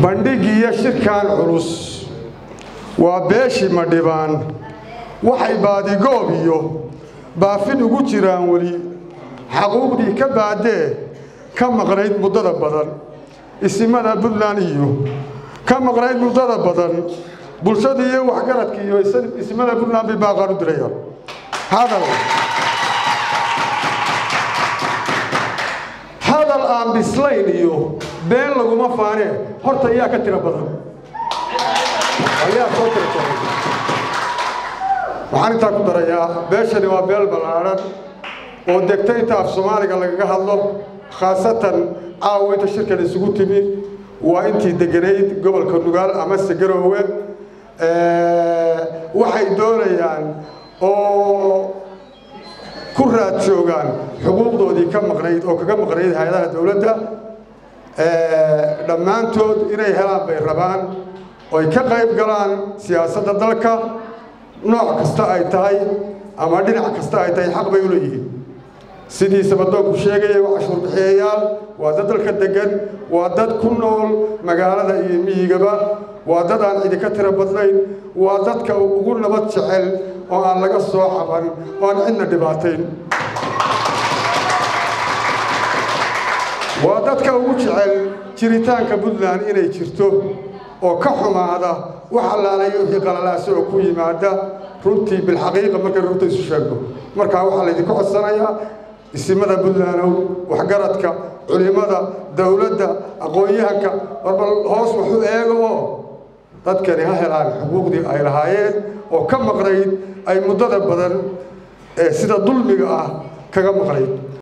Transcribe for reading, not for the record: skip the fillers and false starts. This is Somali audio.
bandhigiya shirkan culus waa beeshi madhibaan waxay baadigoob iyo baafin ugu jiraan wali xaquuqdii ka baadee ka maqnayd muddada badan isimada Puntland iyo ka maqnayd muddada badan bulshada iyo waxgaradka iyo isimada Puntland bay baaqaan u dirayaan hadal aan bislayn iyo been laguma faane horta ayaa ka tira badan ayaa soo tirtay waxaan inta ku darayaa beeshani waa beel balaaran oo degtay inta af Soomaaliga lagaga hadlo khaasatan caawinta shirkada isugu timi waa intii deganeyd gobolka Nugaal ama Garowe waxay doonayaan oo ku raad joogan xuquuqdoodii ka maqnayd oo kaga maqnayd hay'adaha dawladda dhammaantood inay helaan bay rabaan oo ay ka qayb galaan siyaasadda dalka nooc kasta ay tahay ama dhinac kasta ay tahay xaq bay u leeyihiin sidii sabadoonku sheegay waa cashuur bixiyayaal waa dad dalka degan waa dad ku nool magaalada iyo miyigaba waa dad aan cidi ka tira badnayn waa dadka ugu nabad jecel oo aan laga soo caban oo aan cidna dhibaateyn waa dadka ugu jecel jiritaanka Puntland inay jirto oo ka xumaada waxa laalay wixii qalalaas oo ku yimaada runtii bil xaqiiqa marka runta isu sheego marka waxa la idinku codsanayaa isimada Puntland waxgaradka culimada dawladda aqoonyahanka barbal hoos wuxuu eego dadkani ha helaan xuquuqdii ay lahaayeen oo ka maqnayd ay muddada badan sida dulmiga ah kaga maqnayd